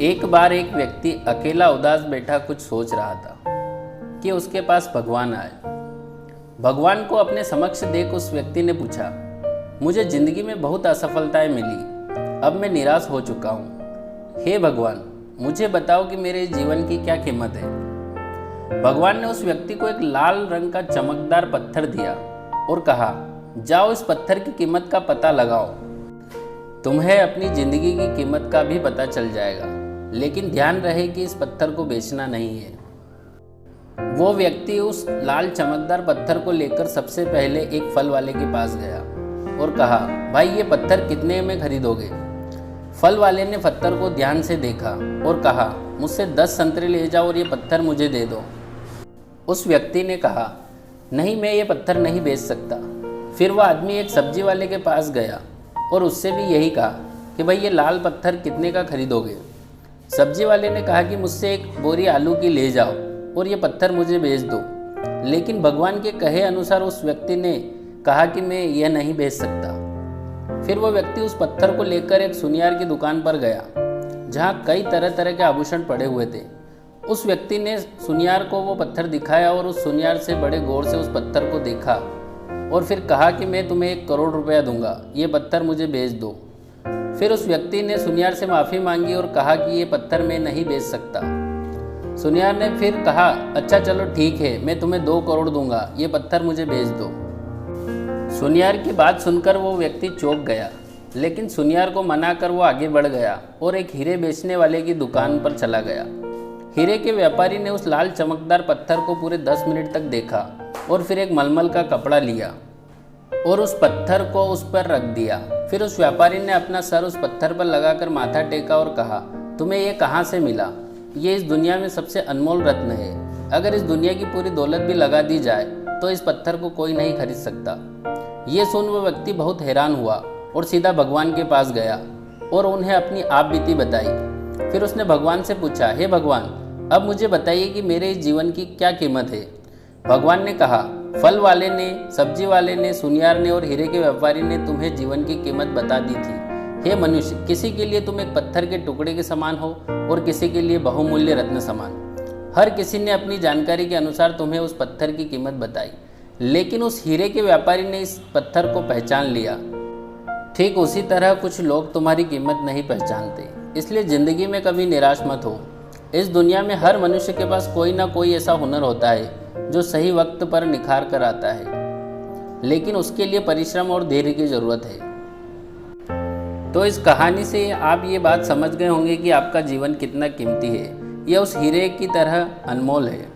एक बार एक व्यक्ति अकेला उदास बैठा कुछ सोच रहा था कि उसके पास भगवान आए। भगवान को अपने समक्ष देख उस व्यक्ति ने पूछा, मुझे जिंदगी में बहुत असफलताएं मिली, अब मैं निराश हो चुका हूँ। हे भगवान, मुझे बताओ कि मेरे जीवन की क्या कीमत है। भगवान ने उस व्यक्ति को एक लाल रंग का चमकदार पत्थर दिया और कहा, जाओ इस पत्थर की कीमत का पता लगाओ। तुम्हें अपनी जिंदगी की कीमत का भी पता चल जाएगा, लेकिन ध्यान रहे कि इस पत्थर को बेचना नहीं है। वो व्यक्ति उस लाल चमकदार पत्थर को लेकर सबसे पहले एक फल वाले के पास गया और कहा, भाई ये पत्थर कितने में खरीदोगे। फल वाले ने पत्थर को ध्यान से देखा और कहा, मुझसे 10 संतरे ले जाओ और ये पत्थर मुझे दे दो। उस व्यक्ति ने कहा, नहीं, मैं ये पत्थर नहीं बेच सकता। फिर वह आदमी एक सब्जी वाले के पास गया और उससे भी यही कहा कि भाई ये लाल पत्थर कितने का खरीदोगे। सब्जी वाले ने कहा कि मुझसे एक बोरी आलू की ले जाओ और ये पत्थर मुझे बेच दो। लेकिन भगवान के कहे अनुसार उस व्यक्ति ने कहा कि मैं यह नहीं बेच सकता। फिर वो व्यक्ति उस पत्थर को लेकर एक सुनियार की दुकान पर गया जहाँ कई तरह तरह के आभूषण पड़े हुए थे। उस व्यक्ति ने सुनियार को वो पत्थर दिखाया और उस सुनियार से बड़े गौर से उस पत्थर को देखा और फिर कहा कि मैं तुम्हें 1 करोड़ रुपया दूंगा, ये पत्थर मुझे बेच दो। फिर उस व्यक्ति ने सुनियार से माफ़ी मांगी और कहा कि ये पत्थर मैं नहीं बेच सकता। सुनियार ने फिर कहा, अच्छा चलो ठीक है, मैं तुम्हें 2 करोड़ दूंगा, ये पत्थर मुझे बेच दो। सुनियार की बात सुनकर वो व्यक्ति चौंक गया, लेकिन सुनियार को मनाकर वो आगे बढ़ गया और एक हीरे बेचने वाले की दुकान पर चला गया। हीरे के व्यापारी ने उस लाल चमकदार पत्थर को पूरे 10 मिनट तक देखा और फिर एक मलमल का कपड़ा लिया और उस पत्थर को उस पर रख दिया। फिर उस व्यापारी ने अपना सर उस पत्थर पर लगाकर माथा टेका और कहा, तुम्हें ये कहाँ से मिला। ये इस दुनिया में सबसे अनमोल रत्न है। अगर इस दुनिया की पूरी दौलत भी लगा दी जाए तो इस पत्थर को कोई नहीं खरीद सकता। ये सुन वो व्यक्ति बहुत हैरान हुआ और सीधा भगवान के पास गया और उन्हें अपनी आप बीती बताई। फिर उसने भगवान से पूछा, हे भगवान, अब मुझे बताइए कि मेरे इस जीवन की क्या कीमत है। भगवान ने कहा, फल वाले ने, सब्जी वाले ने, सुनियार ने और हीरे के व्यापारी ने तुम्हें जीवन की कीमत बता दी थी। हे मनुष्य, किसी के लिए तुम एक पत्थर के टुकड़े के समान हो और किसी के लिए बहुमूल्य रत्न समान। हर किसी ने अपनी जानकारी के अनुसार तुम्हें उस पत्थर की कीमत बताई, लेकिन उस हीरे के व्यापारी ने इस पत्थर को पहचान लिया। ठीक उसी तरह कुछ लोग तुम्हारी कीमत नहीं पहचानते, इसलिए ज़िंदगी में कभी निराश मत हो। इस दुनिया में हर मनुष्य के पास कोई ना कोई ऐसा हुनर होता है जो सही वक्त पर निखार कर आता है, लेकिन उसके लिए परिश्रम और धैर्य की ज़रूरत है। तो इस कहानी से आप ये बात समझ गए होंगे कि आपका जीवन कितना कीमती है। यह उस हीरे की तरह अनमोल है।